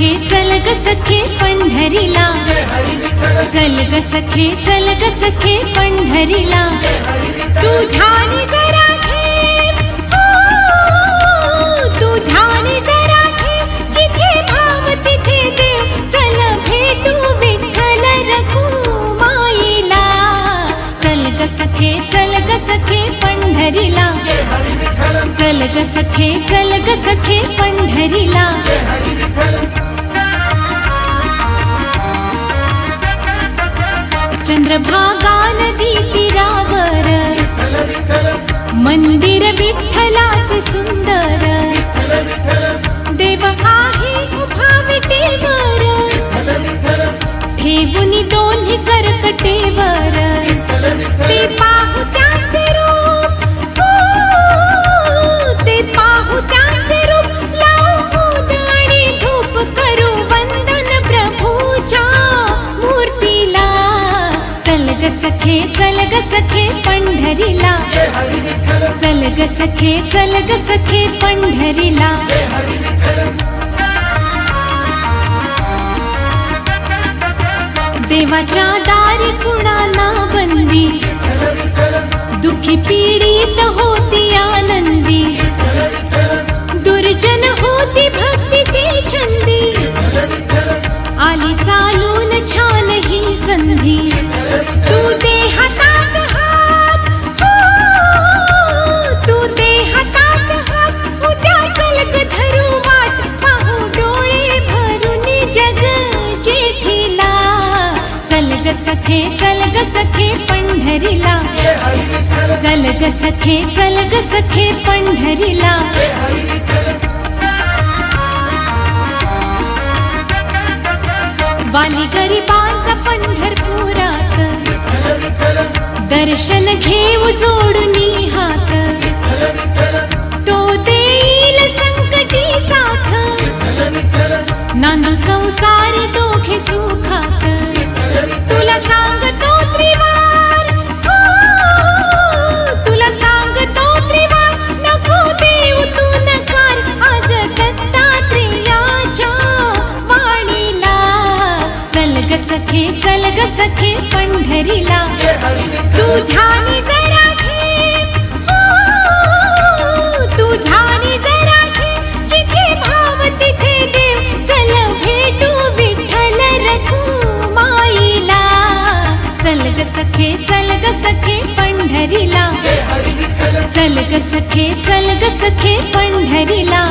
सखे चल ग सखे पंढरीला, चल ग सखे चल ग सखे पंढरीला, तू ध्यानी जरा ठेव, तू ध्यानी जरा ठेव, जिथे भाव तिथे देव, चल भेटू विठ्ठल रखुमाईला, चल ग सखे चल ग सखे पंढरीला, चल ग सखे चल ग सखे पंढरीला। चंद्रभागा नदी तीरावर मंदिर विठ्ठलाचे सुंदर, देव आहे उभा विटेवर, ठेवून दोन्ही करकटेवर, ते पाहू त्याचे रूप, ते पाहू त्याचे रूप, लावू ऊद आणि धूप, करू वंदन प्रभूच्या मूर्तीला, चल ग सखे चल ग सखे पंढरीला, चल ग सखे चल ग सखे पंढरीला। देवाच्या दारी कुणाला बंदी, दुखी पीडित होती आनंदी, दुर्जन होती भक्तीची छंदी, आली चालून छान ही संधी, तू दे हातात हात, तू दे हातात हात, उद्या चल ग धरू वाट, पाहू डोळे भरून जग जेठीला, चल ग सखे चल ग सखे पंढरीला, चल ग सखे चल ग सखे पंढरीला। वाली गरिबांचा पंढरपुरात, दर्शन घेऊ जोडूनी हात, तो देईल संकटी साथ, नांदू संसार दोघे सुखात, तुला सांगतो त्रिवार, तुला सांगतो त्रिवार, नको देऊ तू नकार, आज दत्तात्रेयाच्या वाणीला, चल ग सखे चल ग सखे पंढरीला, तू ध्यानी जरा ठेव, तू ध्यानी जरा ठेव, जिथे भाव तिथे देव, चल भेटू विठ्ठल रखुमाईला, चल ग सखे चल ग सखे पंढरीला, चल ग सखे चल ग सखे पंढरीला।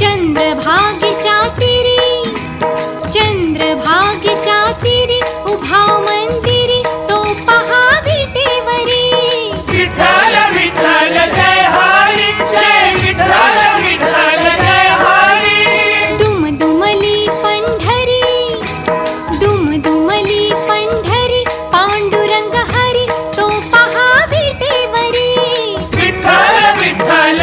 चंद्रभागेच्या तीरी, चंद्रभागेच्या तीरी, उभा मंदिरी, तो पहा विटेवरी, विठ्ठल विठ्ठल जय हरी, जय विठ्ठल विठ्ठल जय हरी, दुमदुमली पंढरी, दुमदुमली पंढरी, पांडुरंग हरी, तो पहा विटेवरी, विठ्ठल विठ्ठल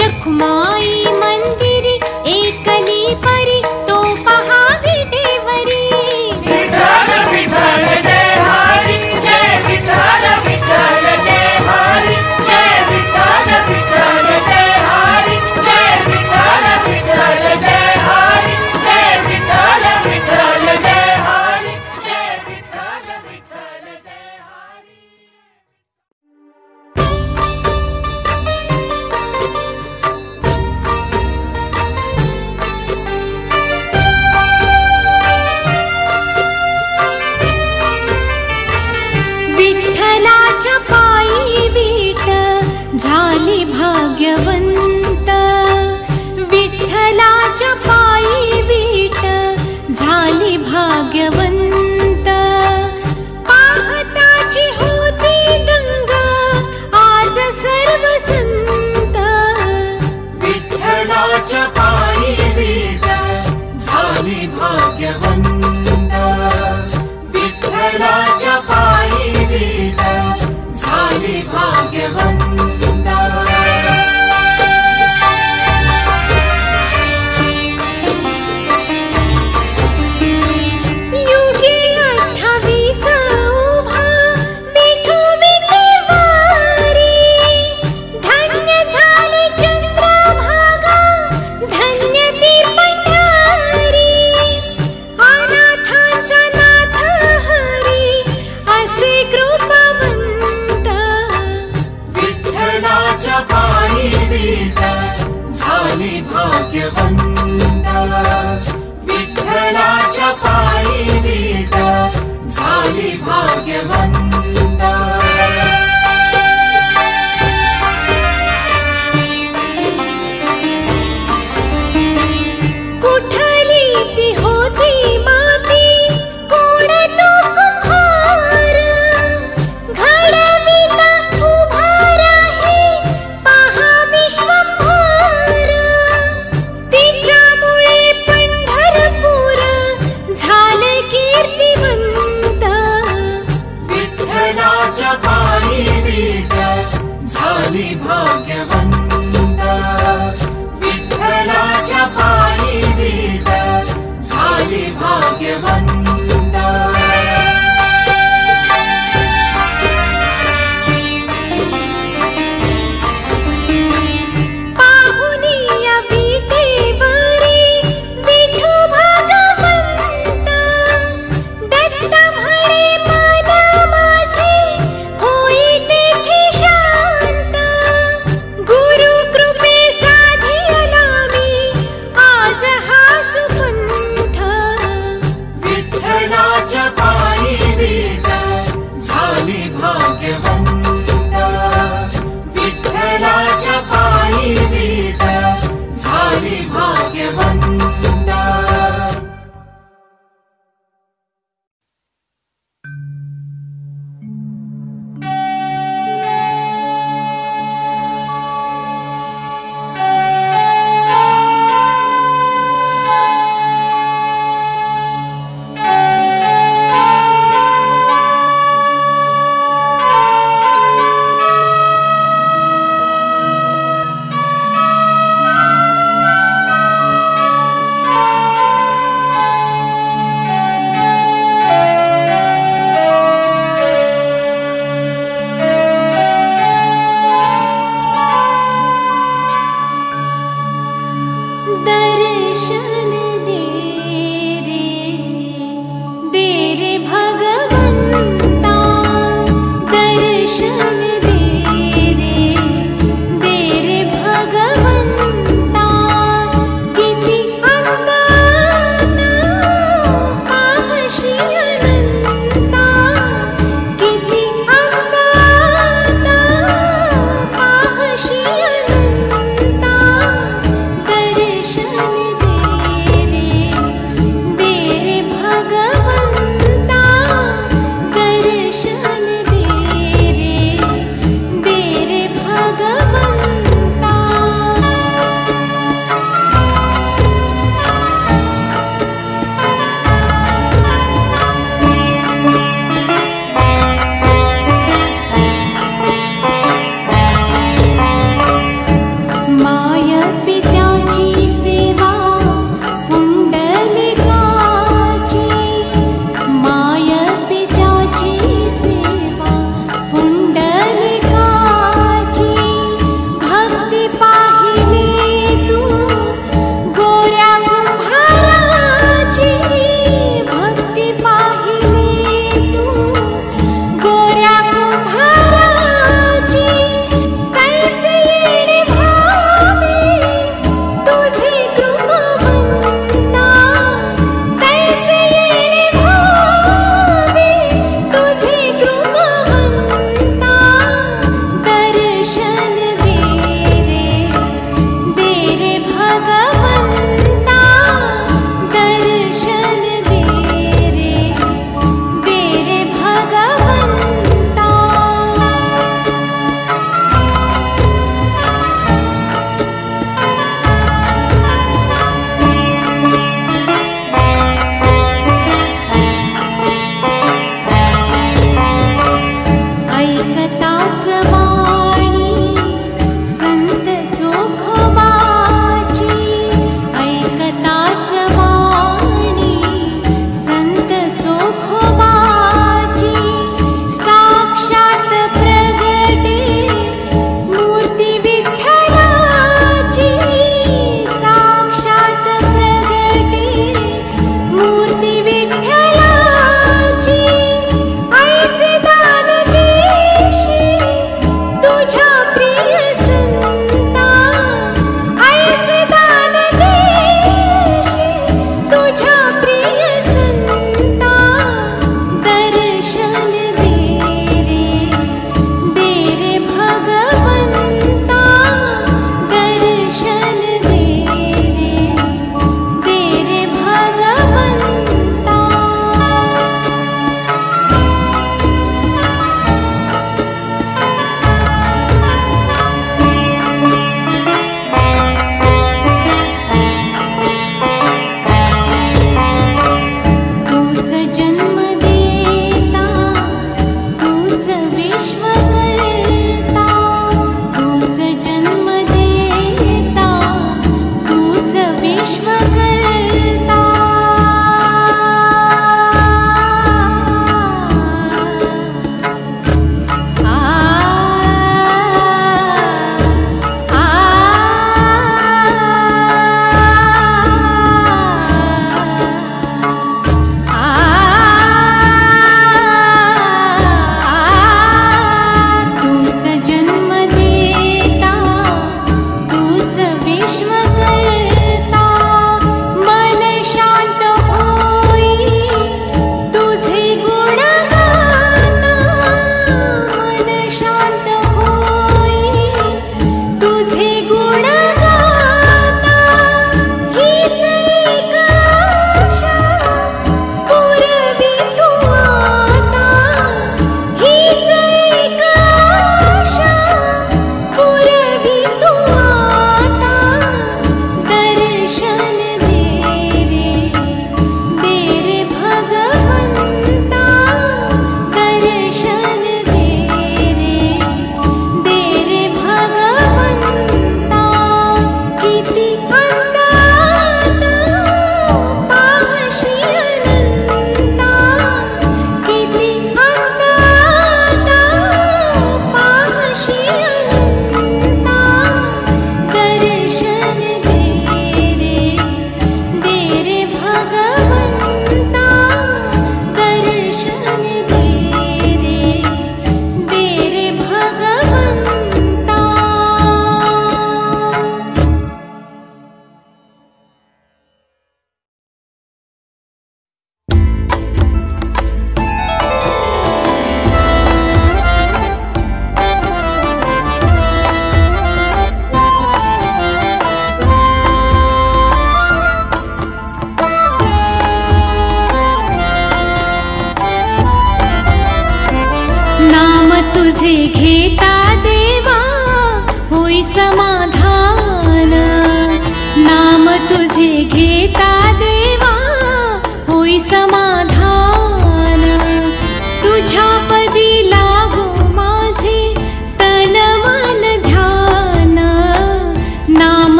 रखुमाई मंदिरी एकली परी तो पहा विटेवरी विठ्ठल विठ्ठल जय हरी जय विठ्ठल विठ्ठल जय हरी जय विठ्ठल विठ्ठल जय हरी जय विठ्ठल विठ्ठल जय हरी जय विठ्ठल विठ्ठल जय हरी जय विठ्ठल विठ्ठल जय हरी। विठ्ठलाच्या पायी वीट झाली भाग्यवंत विठ्ठलाच्या पायी वीट झाली भाग्यवंत पाहताची होती दंग आज सर्व संत विठ्ठलाच्या पायी वीट झाली भाग्यवंत विठ्ठलाच्या पायी वीट झाली भाग्यवंत युगे 28 उभा विठू विठेवारी धन्य झाली चंद्रभागा धन्य ती पंढरी अनाथांचा नाथ हरी असे कृपावंत विठ्ठलाच्या पायी वीट झाली भाग्यवंत विठ्ठलाच्या पायी वीट झाली भाग्यवंत कुठली ती होती माती कोण तो कुंभार घडविता उभा राही पहा विश्वंभर तिच्यामुळे पंढरपूर झाले कीर्तिवंत विठ्ठलाच्या पायी वीट झाली भाग्यवंत विठ्ठलाच्या पायी वीट झाली भाग्यवंत पाहुनिया विटेवरी विठू भगवंत दत्त म्हणे मन माझे होई तेथे शांत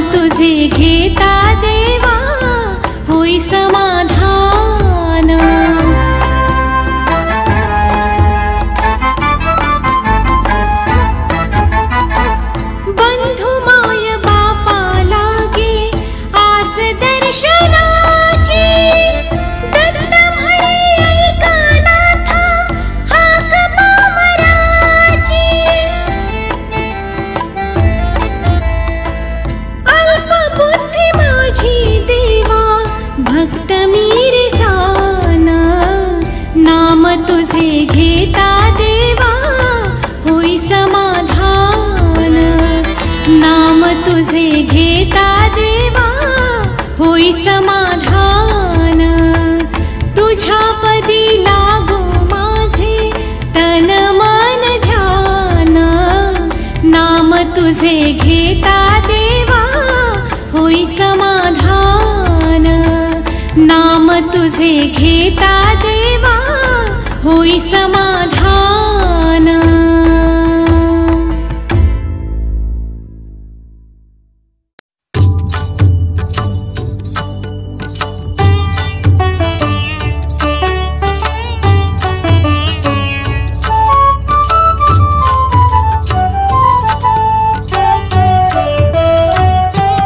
तुझे घेता देवा होई समाधान। बंधु माय बापा लागे आस दर्शनाची, दत्त म्हणे ऐका नाथा हाक पामराची। अल्प बुद्धी माझी देवा भक्त मीरे सान, नाम तुझे घेता देवा होई समाधान। नाम तुझे घेता देवा होई समाधान। तुझ्या पदी लागो माझे तन मन ध्यान, नाम तुझे घेता देवा होई समाधान। नाम तुझे घेता देवा होई समाधान।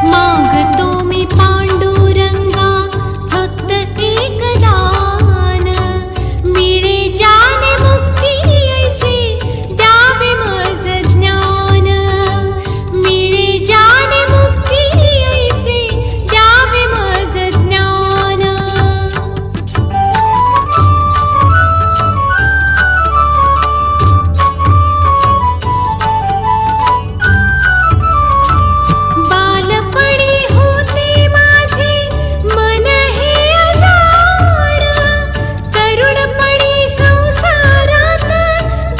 मागतो मी पांडुरंगा फक्त एक दान, मिळे जाने मुक्ती ऐसे द्यावे मज ज्ञान। मिळे जाने मुक्ती ऐसे द्यावे मज ज्ञान। बालपणी होते माझे मन हे अजाण, तरुणपणी संसारात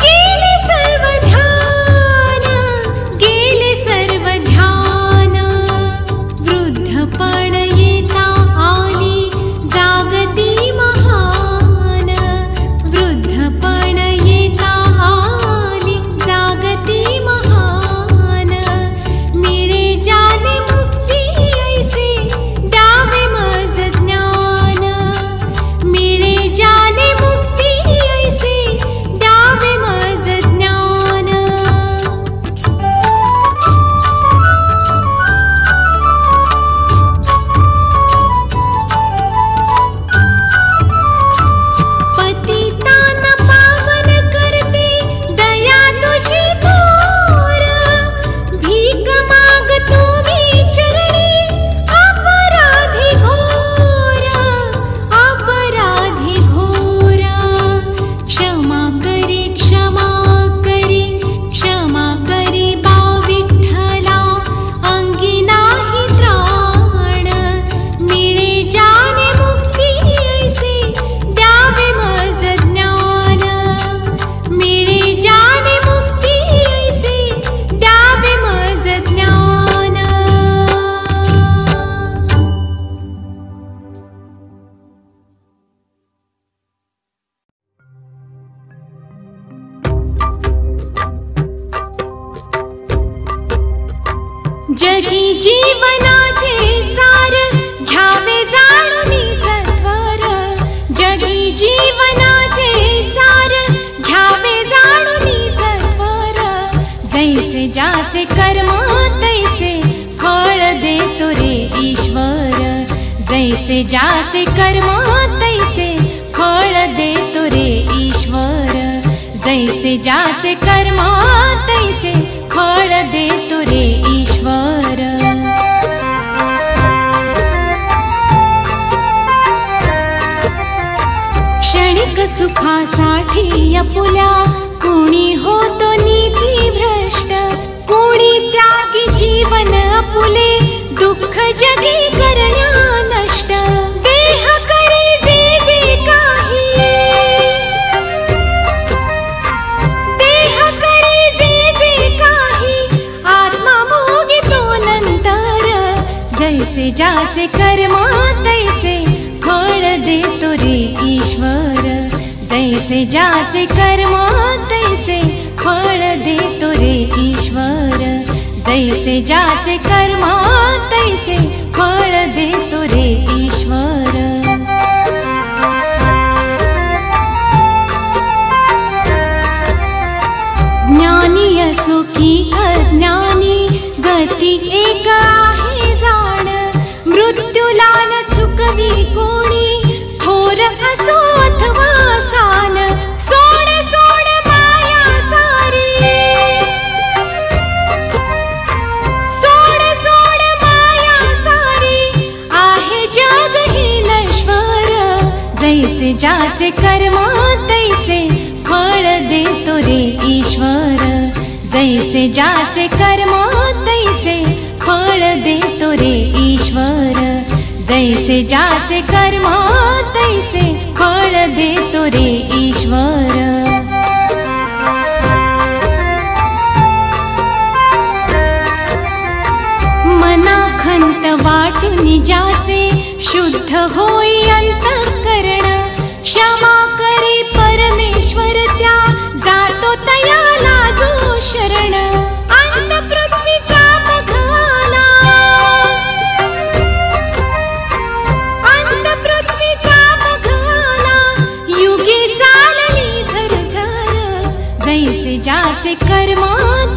गेले सर्व ध्यान। गेले सर्व ध्यान। वृद्धपण येता आली जागती महान। वृद्धपण येता आली जागती महान। मिळे जाने मुक्ती ऐसे द्यावे मज ज्ञान। मिळे जाने मुक्ती ऐसे द्यावे मज ज्ञान। पतितांना पावन करते दया तुझी थोर, भीक मागतो मी चरणी अपराधी घोर। अपराधी घोर। क्षमा करी क्षमा करी क्षमा करी बा विठ्ठला, अंगी नाही त्राण। मिळे जाने मुक्ती ऐसे द्यावे मज ज्ञान। मिळे जाने मुक्ती ऐसे द्यावे मज ज्ञान। जगी जीवनाचे सार घ्यावे जाणूनी सत्वर। जगी जीवनाचे सार घ्यावे जाणूनी सत्वर। जैसे ज्याचे कर्म तैसे फळ देतो रे ईश्वर। जैसे ज्याचे कर्म तैसे फळ देतो रे ईश्वर। जैसे ज्याचे कर्म तैसे फळ देतो रे ईश्वर। क्षणिक सुखासाठी आपुल्या कोणी होतो नीती भ्रष्ट। कोणी त्यागी जीवन आपुले दुःख जगी करया नष्ट। देह करी जे जे काही, देह करी जे जे काही, आत्मा भोगितो नंतर। जैसे ज्याचे कर्म तैसे फळ देतो रे ईश्वर। जैसे ज्याचे कर्म तैसे फळ देतो रे ईश्वर। जैसे ज्याचे कर्म तैसे फळ देतो रे ईश्वर. ज्ञानी असो की अज्ञानी गती एक आहे जाण. मृत्यूला न चुकवी कोणी थोर असो अथवा सान. सोड सोड माया सारी, सोड सोड माया सारी, आहे जग ही नश्वर. जैसे ज्याचे कर्म तैसे फळ देतो रे ईश्वर. जैसे ज्याचे कर्म तैसे फळ देतो रे ईश्वर. जैसे ज्याचे कर्म तैसे फळ देतो रे ईश्वर. मनाखंत वाटून ज्याचे शुद्ध होई अंतःकरण. क्षमा करी परमेश्वर त्या जातो तया लागो शरण. अंत पृथ्वीचा बघाला, अंत पृथ्वीचा बघाला, युगे चालली झरझर. जैसे ज्याचे कर्म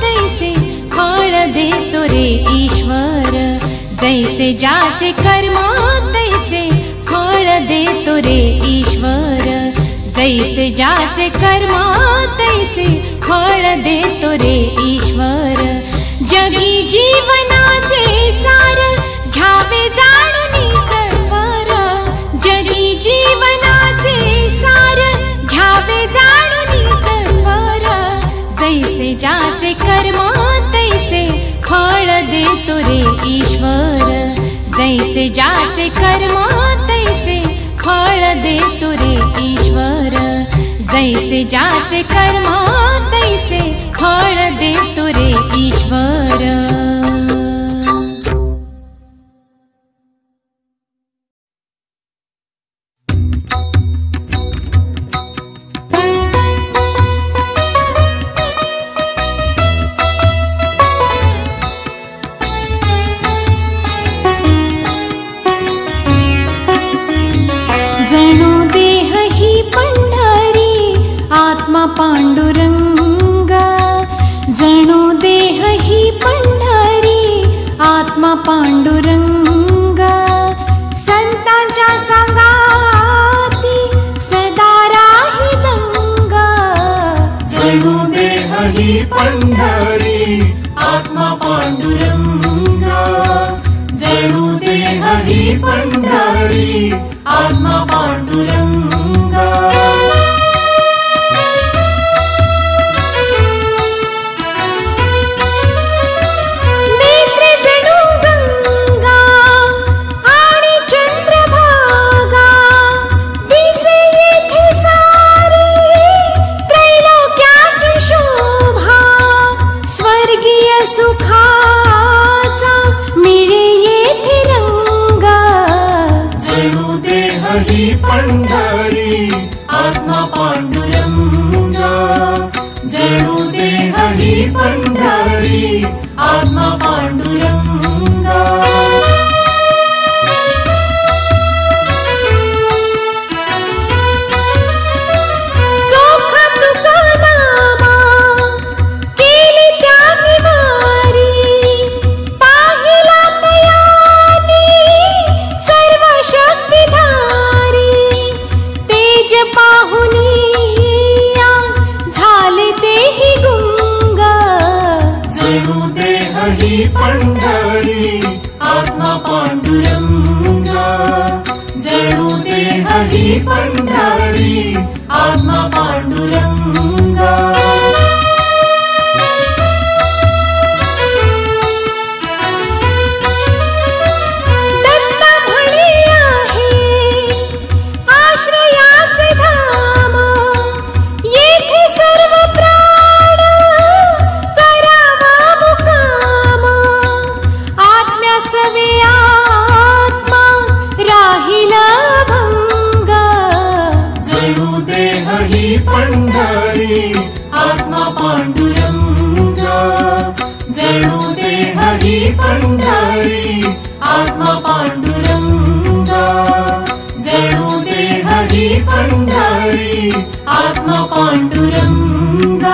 तैसे फळ देतो रे ईश्वर. जैसे ज्याचे कर्म तैसे फळ देतो रे ईश्वर. जैसे ज्याचे कर्म तैसे फळ देतो रे ईश्वर. जगी जीवनाचे सार घ्यावे जाणून सर्वर. जगी जीवनाचे सार घ्यावे जाणून सर्वर. जैसे ज्याचे कर्म तैसे फळ देतो रे ईश्वर. जैसे ज्याचे कर्म तैसे फळ देतो रे ईश्वर. जैसे ज्याचे कर्म तैसे फळ देतो रे ईश्वर. जणू देह ही पंढरी आत्मा पांडुरंगा. जणू देह ही पंढरी आत्मा पांडुरंगा. संतांच्या सांगाती सदा राही दंगा. जणू देह ही पंढरी आत्मा पांडुरंगा. जणू देह ही पंढरी आत्मा पांडुरंगा. नेत्रे जणू गंगा आणि चंद्रभागा. दिसे येथे सारी त्रैलोक्याची शोभा. स्वर्गीय सुखाची पंढरी आत्मा पांडुरंगा जणू देह ही पंढरी आत्मा पांडुरंगा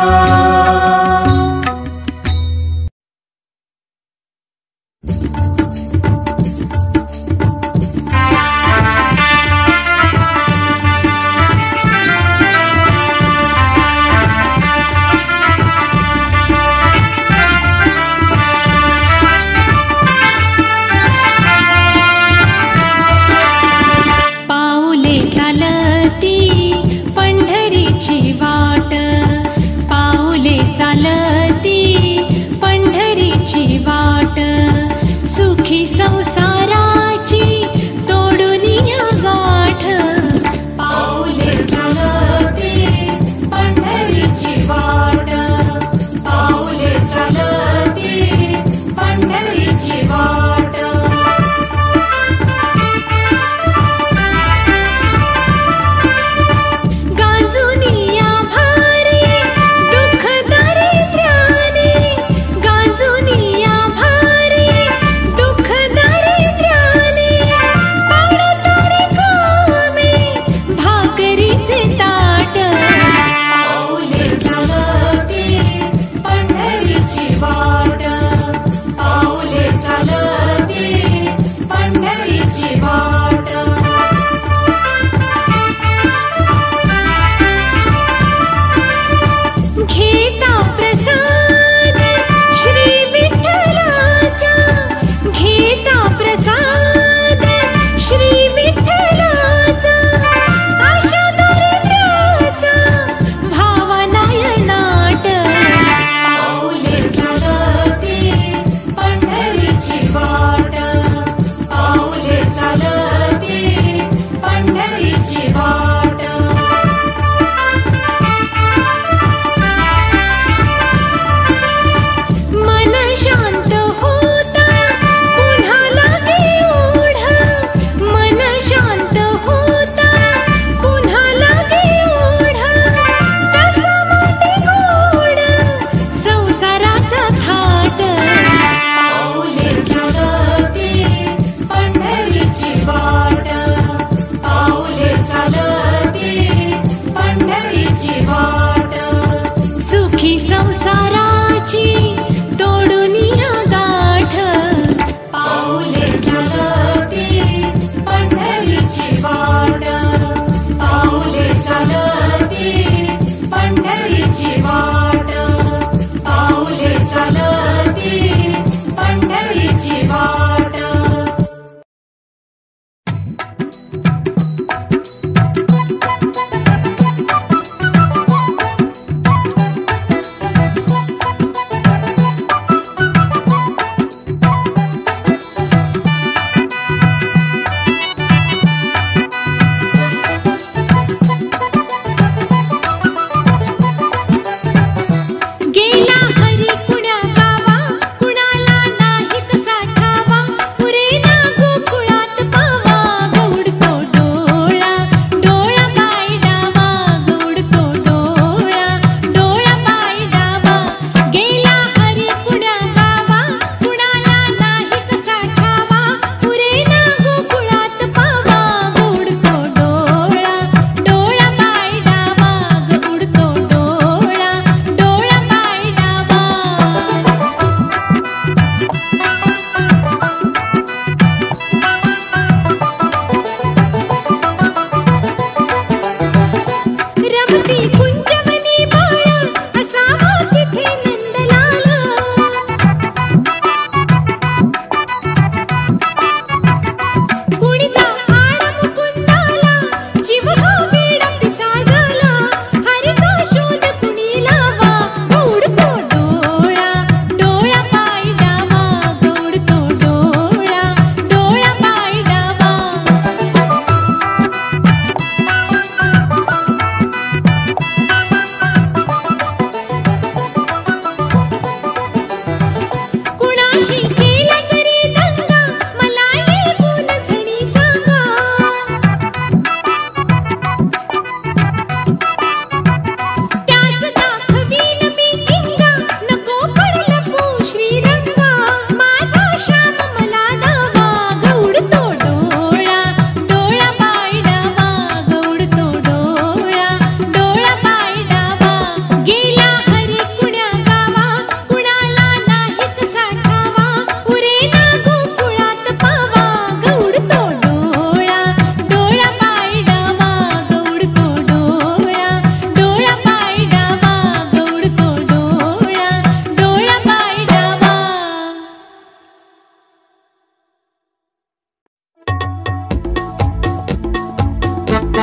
गेला हरी कुण्या गावा कुणाला नाही कसा ठावा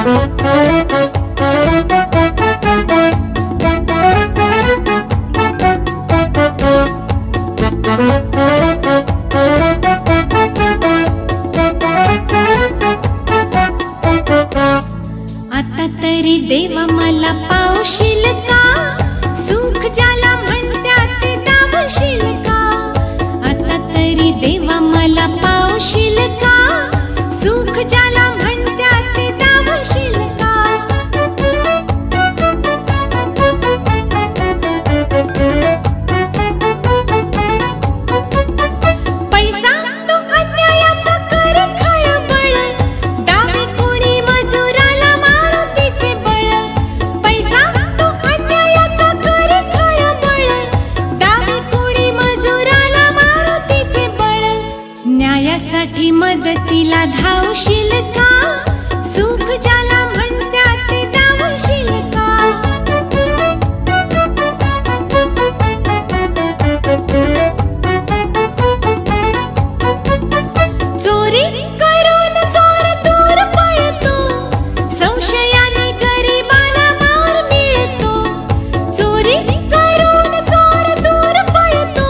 आता तरी देवा मला पावशील का, सुख ज्याला म्हणत्यात ते दावशील का. आता तरी देवा मला पावशील का, सुख ज्याला म्हणत्यात ते दावशील का. पैसा तो अन्यायाचा करे खळबळ, डावे कोणी मजुराला मारुतीचे बळ. पैसा तो अन्यायाचा करे खळबळ, डावे कोणी मजुराला मारुतीचे बळ. न्यायासाठी मदतीला धावशील का, सुख ज्याला म्हणत्यात ते दावशील का. चोरी करून चोर दूर पळतो, संशयाने गरिबाला मार मिळतो. चोरी करून चोर दूर पळतो,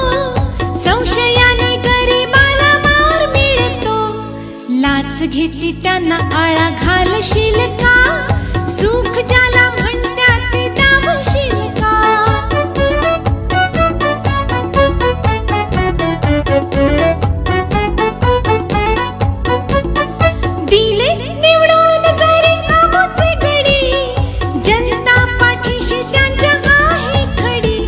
संशयाने गरिबाला मार मिळतो. लाच घेती त्यांना आळा घालशील का, सुख ज्याला म्हणत्यात ते दावशील का. दिले निवडून जरी आमोचे गडी, जनता पाठीशी त्यांच्या आहे खडी.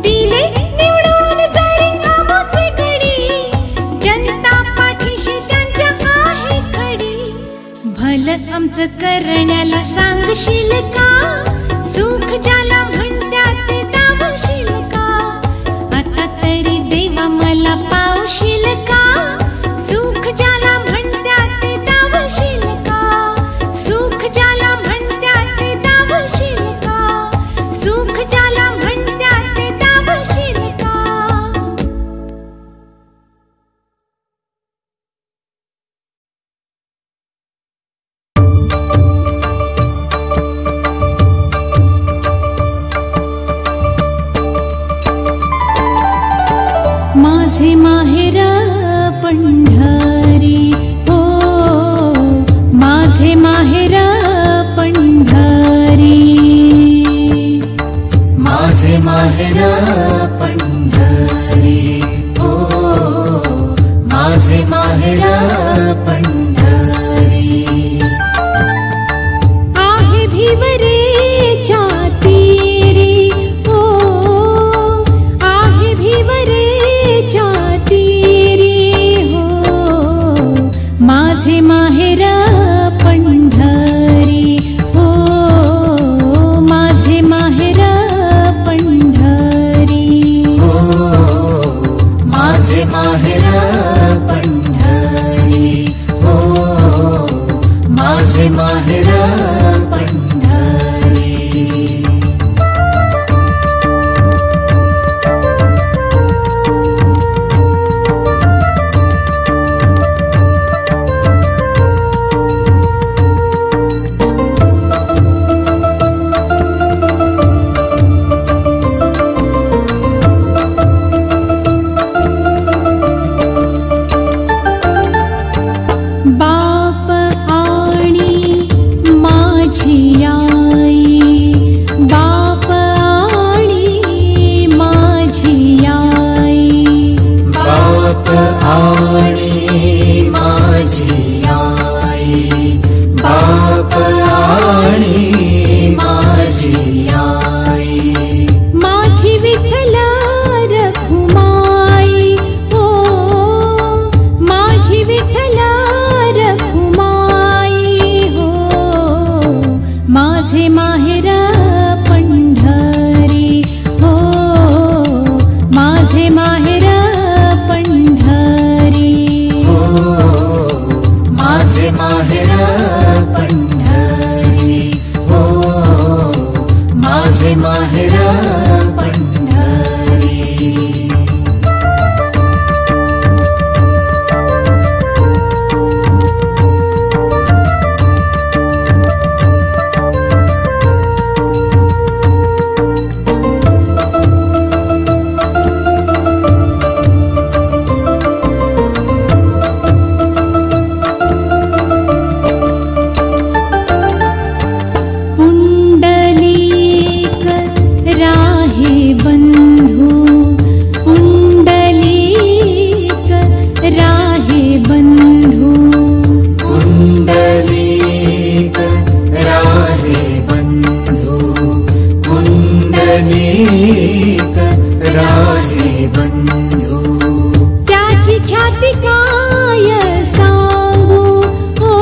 दिले निवडून जरी आमोचे गडी, जनता पाठीशी त्यांच्या आहे खडी. भलं आमचं करण्याला सांगशील का, सुख ज्याला म्हणत्यात ते दावशील का. आता तरी देवा मला पावशील का, सुख ज्याला म्हणत्यात ते दावशील का. सुख ज्याला म्हणत्यात ते दावशील का. सुख ज्याला म्हणत्यात ते दावशील का. माझे माहेर पंढरी, हो माझे माहेर पंढरी. माझे माहेर पंढरी, हो माझे माहेर पंढरी. आहे भिवरेच्या तीरी, हो आहे भिवरेच्या तीरी. हो माझे माहेर पंढरी, हो माझे माहेर पंढरी. हो माझे माहेर पंढरी, हो माझे माहेर पंढरी. बाप आणि माझी आई, बाप आणि माझी आई. बाप आणि माझी आई, बाप आणि माझी आई. माझी विठ्ठल रखुमाई, हो माझी विठ्ठल रखुमाई. हो माझे माहेर पंढरी, हो माझे माहेर पंढरी. हो राहे बंधू कुंडलिक राहे बंधू कुंडलिक राहे बंधू त्याची ख्याती काय सांगू हो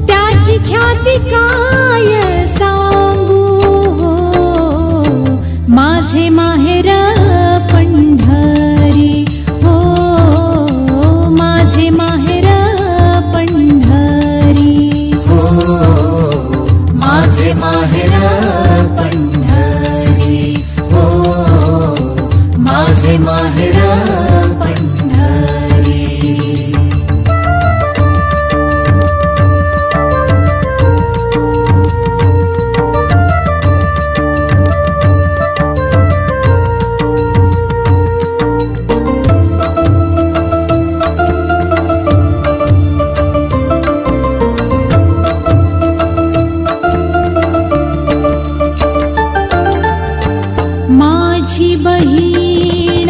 त्याची ख्याती काय सांगू हो माझे माहेर पंढरी हो माझे माहेर पंढरी हो माझे माहेर पंढरी हो माझे माहेर पंढरी माझी बहीण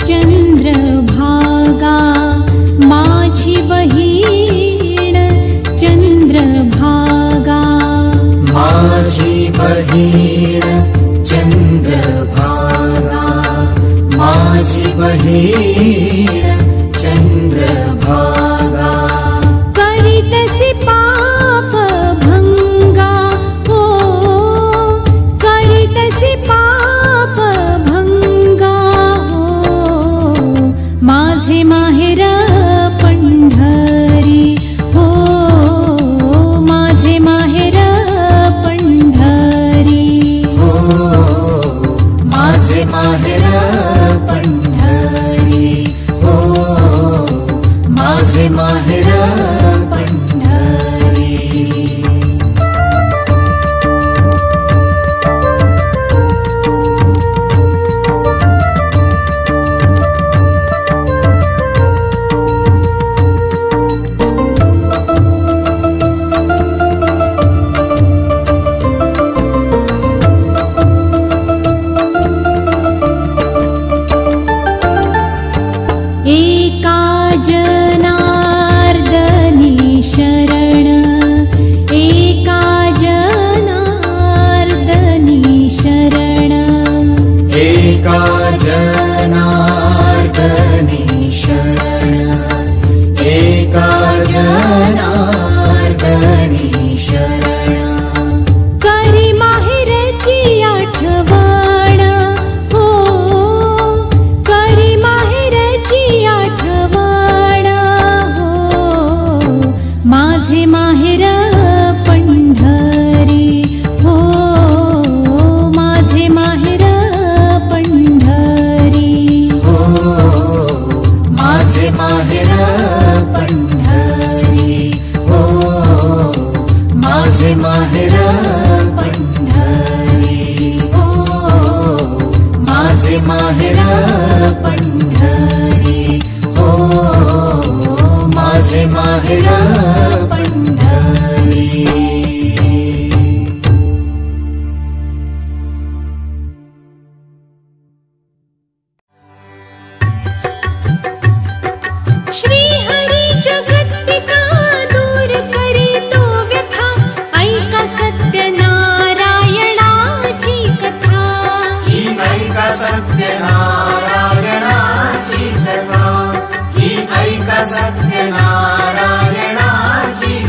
चंद्रभागा माझी बहीण चंद्रभागा माझी बहीण चंद्रभागा माझी बहीण चंद्रभागा करीतसी पाप भंगा हो करीतसी पाप भंगा हो माझे माहेर पंढरी हो माझे माहेर पंढरी हो माझे माहेर पंढरी हो माझे माहेर पंढरी एका जनार्दनी शरण एका जनार्दनी शरण एका जनार्दनी शरण एका जनार्दनी शरण करी माहेरची आठवण हो करी माहेरची आठवण हो माझे माहेर पंढरी हो माझे माहेर पंढरी हो माझे माहेर पंढरी हो माझे माहेर पंढरी हो माझे माहेर पंढरी हो माझे माहेर पंढरी श्री हरी जगत्पिता दूर करी तो व्यथा ऐका सत्यनारायणाची कथा ही ऐका सत्यनारायणाची कथा ही ऐका सत्यनारायणाची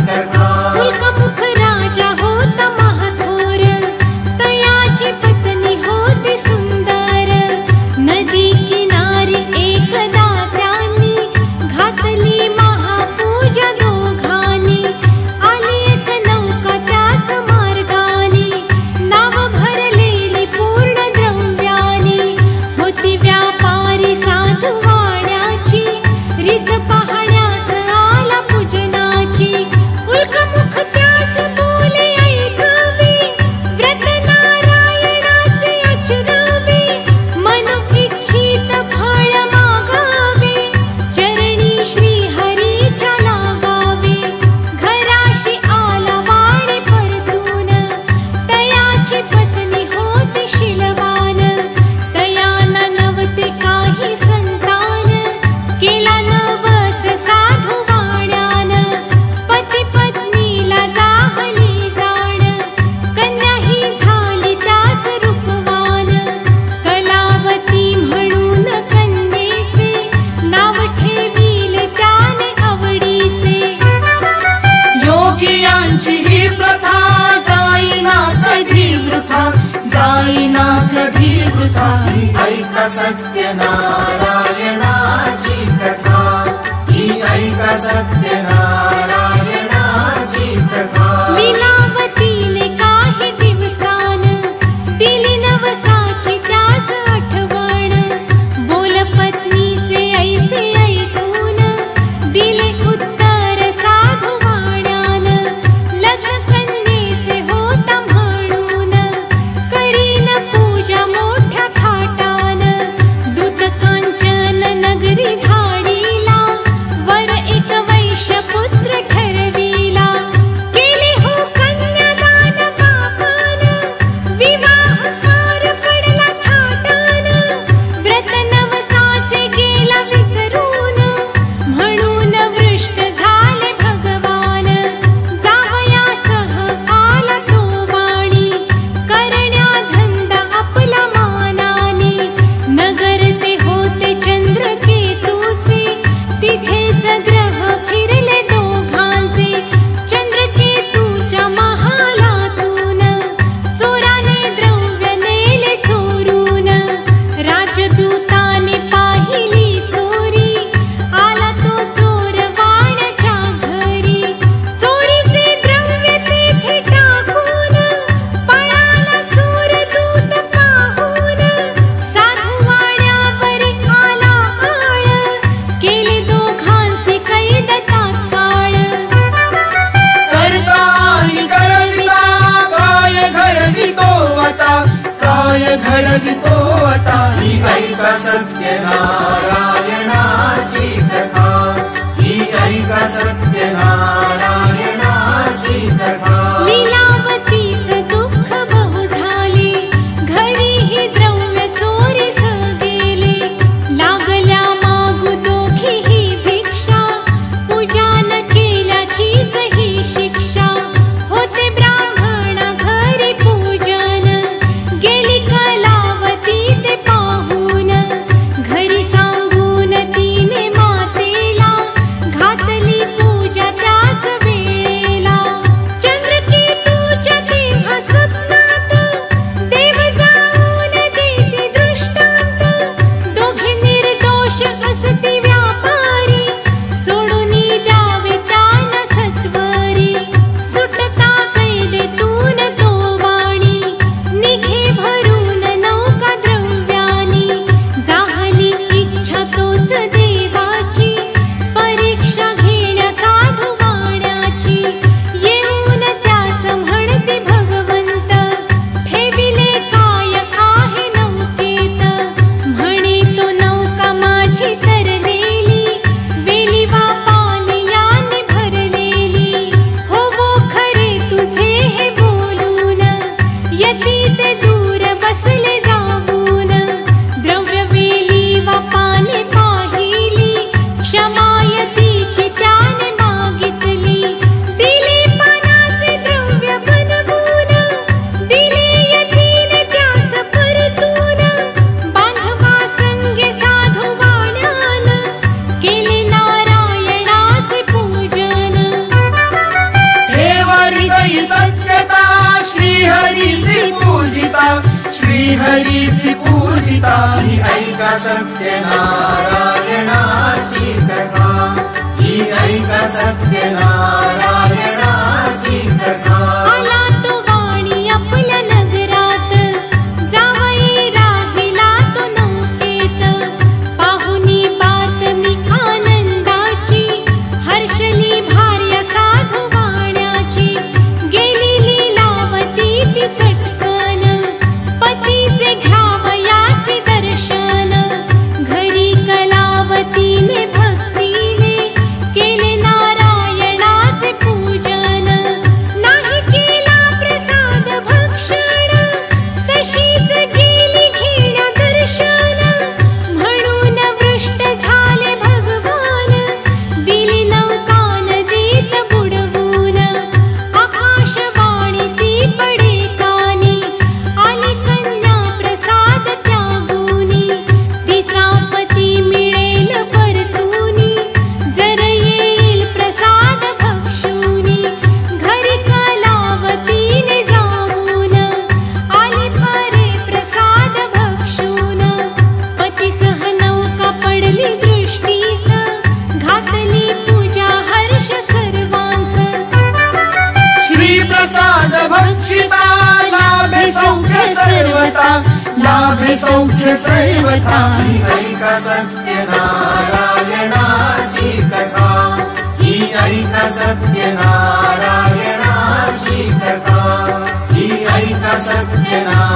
कथा मुख राजा होता महाथोर तयाची पत्नी होती सुंदर नदी किनारी एकदा त्यांनी घातली महापूजा दोघांनी आली एक नौका त्याच मार्गानी नाव भरलेली पूर्ण द्रव्यानी होती व्यापारी साधू वाण्याची रीत पाहण्यास जाईना कधी वृथा ही ऐका सत्यनारायणाची कथा, ही ऐका सत्यनारायणाची कथा. लीलावतीने काही दिवसान दिली नवसाची त्यास आठवण. बोल पत्नीचे ऐसे ऐकून दिले उत्तर साधू वाण्यान. लग्नकन्येचे होता म्हणून करीन पूजा मोठ्या थाटान. दूत कांचन नगरी धाडीला वर एक वैश्यपुत्र ठरविला. केले हो कन्यादान बापान, विवाह पार पडला थाटान. व्रत नवसाचे गेला विसरून, म्हणून वृष्ट झाले भगवान. जावयासह आला तो वाणी, करण्या धंदा आपला मानाने. नगर ते होते चंद्रकेतूचे, तिथेच ग्रह फिरले दोघांचे. चंद्रकेतूच्या महालातून चोराने द्रव्य नेले चोरून. राजदूताने पाहिली चोरी, आला तो चोर वाण्याच्या घरी. चोरीचे द्रव्य तेथे टाकून पळाला चोर दूत पाहून. साधू वाण्यावरी आला आळ, केले दोघांचे कैद तात्काळ. करता आणि करविता काय घडवितो आता, काय घडवितो आता. ही ऐका सत्यनारायणाची कथा, ही ऐका सत्यनारायणाची कथा. लीलावतीच दुःख बहु झाले, घरीही द्रव्य चोरीस गेले. लागल्या मागू दोघीही भिक्षा, पूजा न केल्याचीच ही शिक्षा. होते ब्राह्मणा घरी पूजन, गेली कलावती ते पाहून. घरी सांगून तिने मातेला, घातली पूजा त्याच वेळेला. चंद्रकेतूच्या तेव्हा स्वप्नात देव जाऊन देती दृष्टांत. दोघे निर्दोष असती व्यापारी, सोडूनी द्यावे त्यांना सत्वरी. सुटता कैदेतून तो वाणी, निघे भरून नौका द्रव्यानी. झाली इच्छा तोच देवाची, परीक्षा घेण्या साधू वाण्याची. येऊन त्यास म्हणते भगवंत, ठेविले काय आहे नौकेत. म्हणे तो नौका माझी तरलेली, वेली वा पाण्याने भरलेली. हो वो खरे तुझे हे बोलून, यती ते दूर बसले जाऊन. द्रव्य वेली वा पाने पाहिली, क्षमायतीची त्याने मागितली. दिले पानाचे द्रव्य बनवून, दिले यतीने त्यास परतून. बांधवा संगे साधू वाण्यान, केले नारायणाचे पूजन. ठेवा हृदयी सत्यता, श्रीहरीसी पूजिता, श्रीहरीसी पूजिता. ही ऐका सत्यनारायणाची कथा, ही ऐका सत्यनारायणाची कथा. आला तो वाणी आपल्या नगरात, जावई राहिला तो नौकेत. पाहुनी बातमी आनंदाची, हर्षली भार्या साधू वाण्याची. गेली लीलावती ती चटकन, पतीचे घ्यावयाचे दर्शन. घरी कलावतीने भक्तीने केले नारायणाचे सौख्य सर्वथा ही ऐका सत्यनारायणाची कथा ही ऐका सत्यनारायणाची कथा ही ऐका सत्यनारायणाची